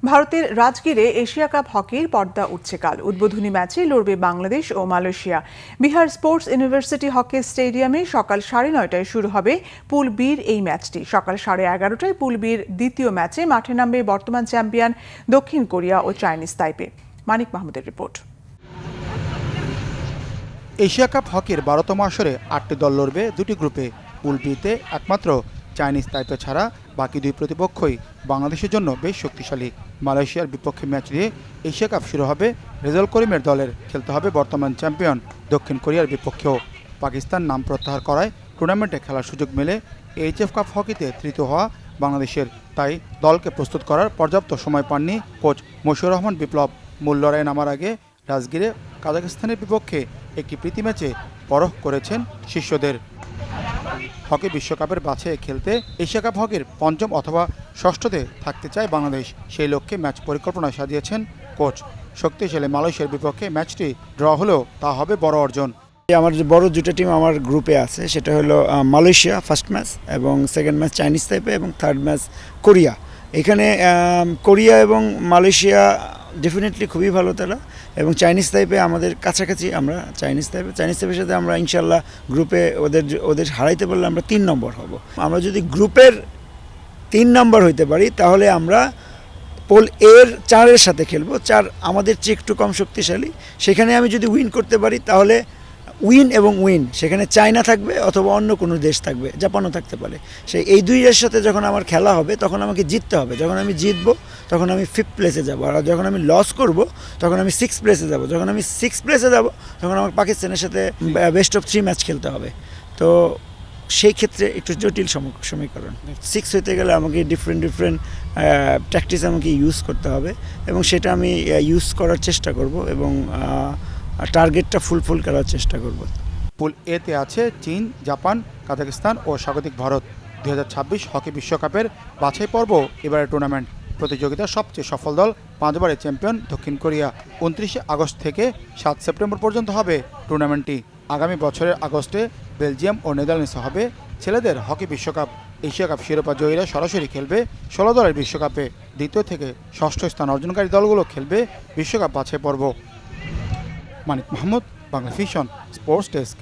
ভারতের রাজগীরে Asia cup হকির পর্দা উঠছে কাল। উদ্বোধনী ম্যাচে লড়বে বাংলাদেশ ও Malaysia. Bihar sports university hockey স্টেডিয়ামে সকাল 9:30টায় শুরু হবে পুল বির এই ম্যাচটি। সকাল 11:30টায় পুল বির দ্বিতীয় ম্যাচে মাঠে নামবে বর্তমান চ্যাম্পিয়ন দক্ষিণ কোরিয়া ও চাইনিজ তাইপে। মানিক মাহমুদের রিপোর্ট। এশিয়া কাপ হকির 12তম আসরে 8টি দল লড়বে দুটি গ্রুপে। পুল বিতে একমাত্র চাইনিজ তাইপে ছাড়া বাকি দুই প্রতিপক্ষই বাংলাদেশের জন্য বেশ শক্তিশালী। মালয়েশিয়ার বিপক্ষে ম্যাচ দিয়ে এশিয়া কাপ শুরু হবে রেজাউল করিমের দলের। খেলতে হবে বর্তমান চ্যাম্পিয়ন দক্ষিণ কোরিয়ার বিপক্ষেও। পাকিস্তান নাম প্রত্যাহার করায় টুর্নামেন্টে খেলার সুযোগ মেলে এইচএফ কাপ হকিতে তৃতীয় হওয়া বাংলাদেশের। তাই দলকে প্রস্তুত করার পর্যাপ্ত সময় পাননি কোচ মশিউর রহমান বিপ্লব। মূল লড়াইয়ে নামার আগে রাজগীরে কাজাখস্তানের বিপক্ষে একটি প্রীতি ম্যাচে পরখ করেছেন শিষ্যদের। হকি বিশ্বকাপের বাছাইয়ে খেলতে এশিয়া কাপ হকির পঞ্চম অথবা ষষ্ঠতে থাকতে চায় বাংলাদেশ। সেই লক্ষ্যে ম্যাচ পরিকল্পনা সাজিয়েছেন কোচ। শক্তিশালী মালয়েশিয়ার বিপক্ষে ম্যাচটি ড্র হলেও তা হবে বড় অর্জন। আমার যে বড় দুটো টিম আমার গ্রুপে আছে, সেটা হলো মালয়েশিয়া ফার্স্ট ম্যাচ, এবং সেকেন্ড ম্যাচ চাইনিজ তাইপে, এবং থার্ড ম্যাচ কোরিয়া। এখানে কোরিয়া এবং মালয়েশিয়া ডেফিনেটলি খুবই ভালো তারা, এবং চাইনিজ তাইপে আমাদের কাছাকাছি। আমরা চাইনিজ তাইপের সাথে আমরা ইনশাল্লাহ গ্রুপে ওদের হারাইতে পারলে আমরা 3 নম্বর হব। আমরা যদি গ্রুপের 3 নম্বর হইতে পারি তাহলে আমরা পোল এর 4-এর সাথে খেলবো। 4 আমাদের চেয়ে একটু কম শক্তিশালী। সেখানে আমি যদি উইন করতে পারি তাহলে উইন এবং উইন, সেখানে চায়না থাকবে অথবা অন্য কোনো দেশ থাকবে, জাপানও থাকতে পারে। এই দুইয়ের সাথে যখন আমার খেলা হবে তখন আমাকে জিততে হবে। যখন আমি জিতবো তখন আমি 5th প্লেসে যাব, আর যখন আমি লস করব তখন আমি 6th প্লেসে যাব। যখন আমি 6th প্লেসে যাব তখন আমার পাকিস্তানের সাথে বেস্ট অফ 3 ম্যাচ খেলতে হবে। তো সেই ক্ষেত্রে একটু জটিল সমীকরণ। 6 হইতে গেলে আমাকে ডিফারেন্ট প্র্যাকটিস আমাকে ইউজ করতে হবে, এবং সেটা আমি ইউজ করার চেষ্টা করব, এবং টার্গেটটা ফুলফিল করার চেষ্টা করব। পুল এতে আছে চীন, জাপান, কাজাখস্তান ও স্বাগতিক ভারত। 2026 হকি বিশ্বকাপের বাছাই পর্ব এবারের টুর্নামেন্ট। প্রতিযোগিতার সবচেয়ে সফল দল 5 বারের চ্যাম্পিয়ন দক্ষিণ কোরিয়া। 29 আগস্ট থেকে 7 সেপ্টেম্বর পর্যন্ত হবে টুর্নামেন্টটি। আগামী বছরের আগস্টে বেলজিয়াম ও নেদারল্যান্ডসে হবে ছেলেদের হকি বিশ্বকাপ। এশিয়া কাপ শিরোপা জয়ীরা সরাসরি খেলবে 16 দলের বিশ্বকাপে। দ্বিতীয় থেকে ষষ্ঠ স্থান অর্জনকারী দলগুলো খেলবে বিশ্বকাপ বাছাই পর্ব। Manik Mahmud, Bangla vision, sports desk.